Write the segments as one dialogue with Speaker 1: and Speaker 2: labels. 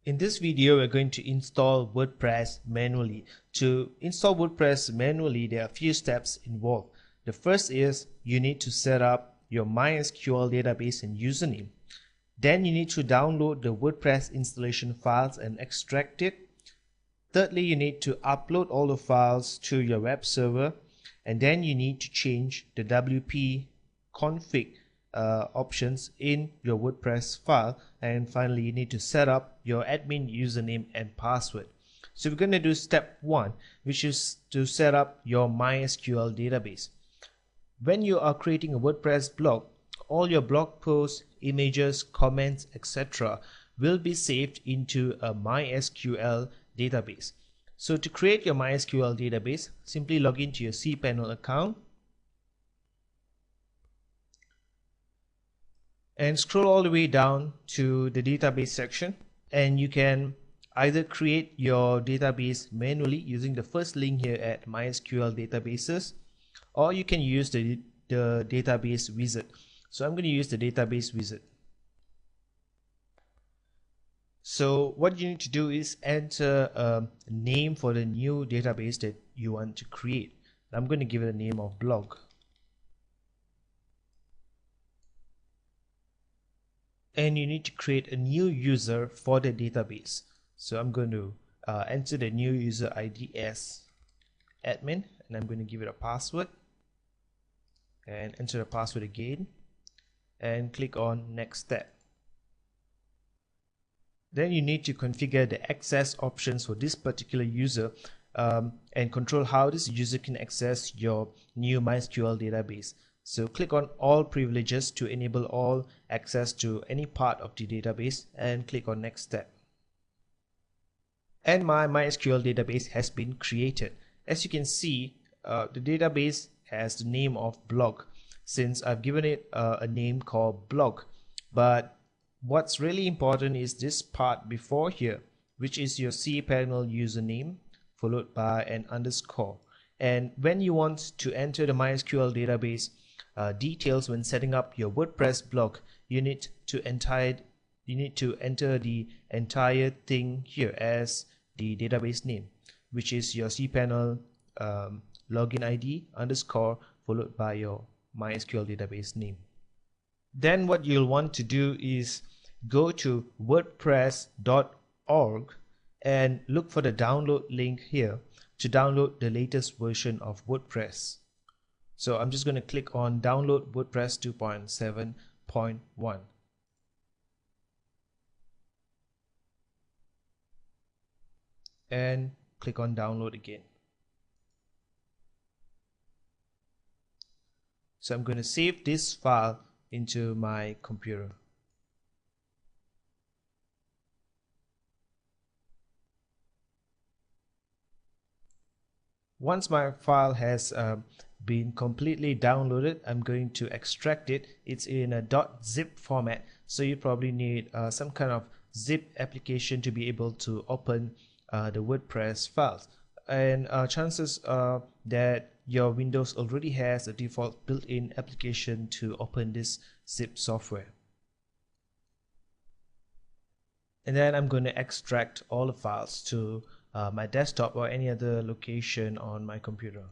Speaker 1: In this video, we're going to install WordPress manually. To install WordPress manually, there are a few steps involved. The first is you need to set up your MySQL database and username. Then you need to download the WordPress installation files and extract it. Thirdly, you need to upload all the files to your web server, and then you need to change the WP config options in your WordPress file, and finally you need to set up your admin username and password. So we're going to do step 1, which is to set up your MySQL database. When you are creating a WordPress blog, all your blog posts, images, comments, etc. will be saved into a MySQL database. So to create your MySQL database, simply log into your cPanel account and scroll all the way down to the database section, and you can either create your database manually using the first link here at MySQL databases, or you can use the database wizard. So I'm going to use the database wizard. So what you need to do is enter a name for the new database that you want to create. I'm going to give it a name of blog. And you need to create a new user for the database. So I'm going to enter the new user ID as admin, and I'm going to give it a password and enter the password again and click on next step. Then you need to configure the access options for this particular user and control how this user can access your new MySQL database. So click on all privileges to enable all access to any part of the database and click on next step. And my MySQL database has been created. As you can see, the database has the name of blog, since I've given it a name called blog. But what's really important is this part before here, which is your cPanel username followed by an underscore. And when you want to enter the MySQL database details when setting up your WordPress blog, you need to enter the entire thing here as the database name, which is your cPanel login ID underscore followed by your MySQL database name. Then what you'll want to do is go to wordpress.org and look for the download link here to download the latest version of WordPress. So I'm just going to click on download WordPress 2.7.1. and click on download again. So I'm going to save this file into my computer. Once my file has been completely downloaded, I'm going to extract it. It's in a .zip format, so you probably need some kind of zip application to be able to open the WordPress files. And chances are that your Windows already has a default built-in application to open this zip software. And then I'm going to extract all the files to my desktop or any other location on my computer.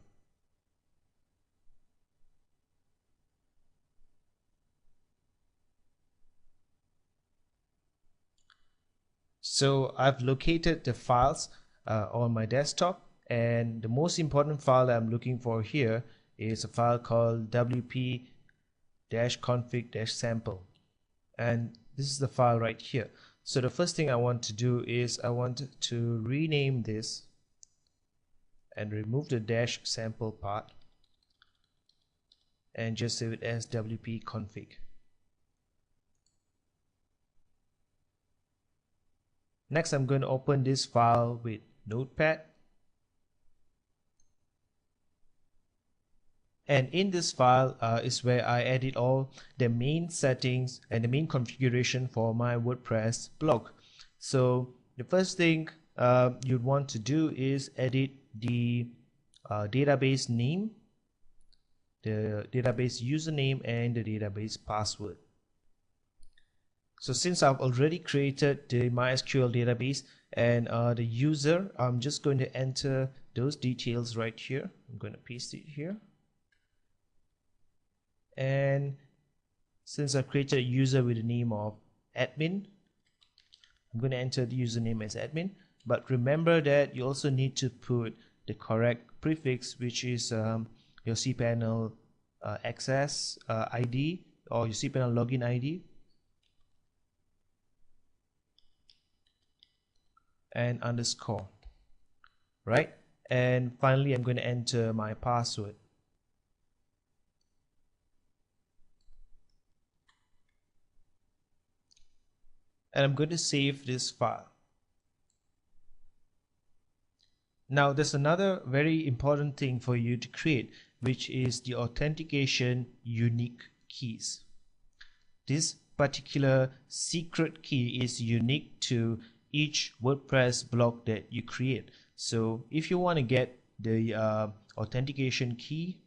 Speaker 1: So I've located the files on my desktop, and the most important file that I'm looking for here is a file called wp-config-sample, and this is the file right here. So the first thing I want to do is I want to rename this and remove the -sample part and just save it as wp-config. Next, I'm going to open this file with Notepad. And in this file is where I edit all the main settings and the main configuration for my WordPress blog. So the first thing you'd want to do is edit the database name, the database username, and the database password. So since I've already created the MySQL database and the user, I'm just going to enter those details right here. I'm going to paste it here. And since I've created a user with the name of admin, I'm going to enter the username as admin. But remember that you also need to put the correct prefix, which is your cPanel access ID or your cPanel login ID. And underscore, right? And finally, I'm going to enter my password. And I'm going to save this file. Now, there's another very important thing for you to create, which is the authentication unique keys. This particular secret key is unique to each WordPress blog that you create. So if you want to get the authentication key,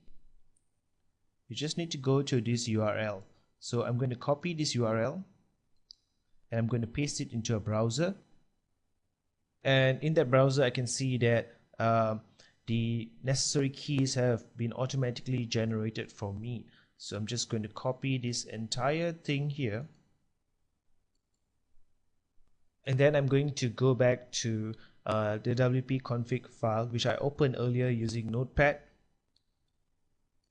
Speaker 1: you just need to go to this URL. So I'm going to copy this URL and I'm going to paste it into a browser. And in that browser, I can see that the necessary keys have been automatically generated for me. So I'm just going to copy this entire thing here. And then I'm going to go back to the WP config file, which I opened earlier using Notepad.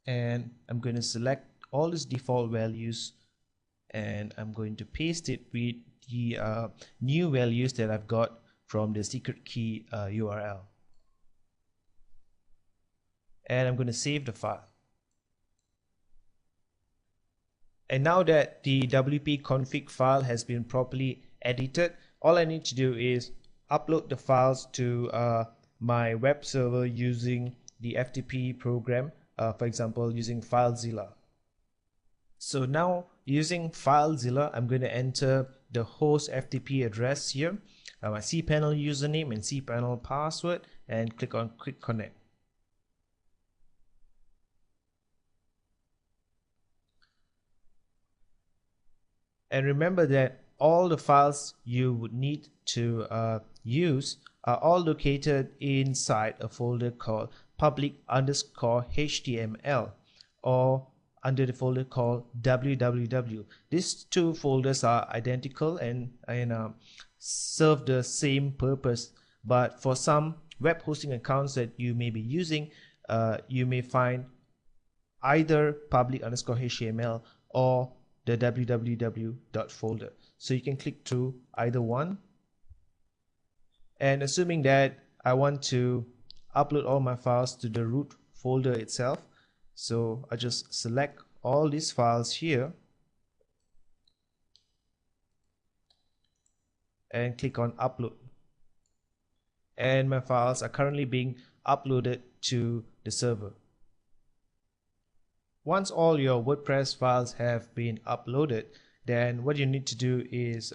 Speaker 1: And I'm going to select all these default values and I'm going to paste it with the new values that I've got from the secret key URL. And I'm going to save the file. And now that the WP config file has been properly edited, all I need to do is upload the files to my web server using the FTP program, for example, using FileZilla. So now using FileZilla, I'm going to enter the host FTP address here, my cPanel username and cPanel password, and click on Quick Connect. And remember that all the files you would need to use are all located inside a folder called public_html or under the folder called www. These two folders are identical and serve the same purpose, but for some web hosting accounts that you may be using, you may find either public_html or the www folder. So you can click through either one. And assuming that I want to upload all my files to the root folder itself, so I just select all these files here and click on upload. And my files are currently being uploaded to the server. Once all your WordPress files have been uploaded, then what you need to do is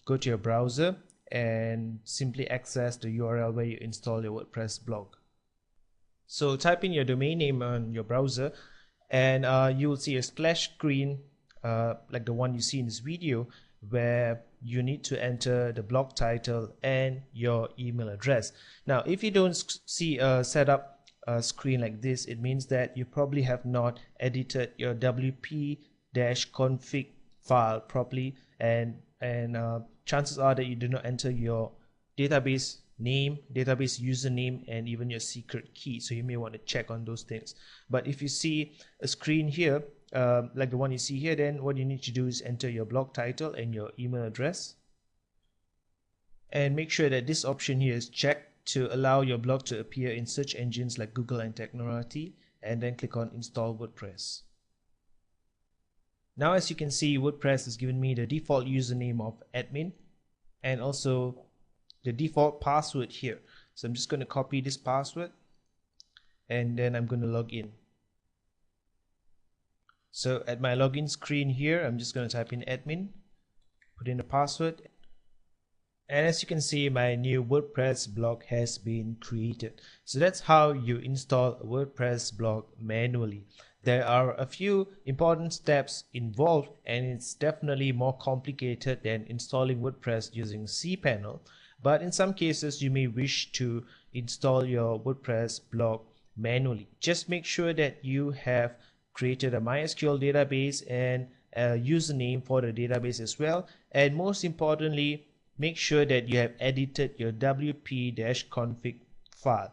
Speaker 1: go to your browser and simply access the URL where you install your WordPress blog. So type in your domain name on your browser and you will see a splash screen like the one you see in this video, where you need to enter the blog title and your email address. Now, if you don't see a setup screen like this, it means that you probably have not edited your wp-config file properly, and chances are that you do not enter your database name, database username, and even your secret key. So you may want to check on those things. But if you see a screen here like the one you see here, then what you need to do is enter your blog title and your email address, and make sure that this option here is checked to allow your blog to appear in search engines like Google and Technorati, and then click on Install WordPress. Now, as you can see, WordPress has given me the default username of admin and also the default password here. So I'm just going to copy this password and then I'm going to log in. So at my login screen here, I'm just going to type in admin, put in the password. And as you can see, my new WordPress blog has been created. So that's how you install a WordPress blog manually. There are a few important steps involved, and it's definitely more complicated than installing WordPress using cPanel. But in some cases, you may wish to install your WordPress blog manually. Just make sure that you have created a MySQL database and a username for the database as well. And most importantly, make sure that you have edited your wp-config file.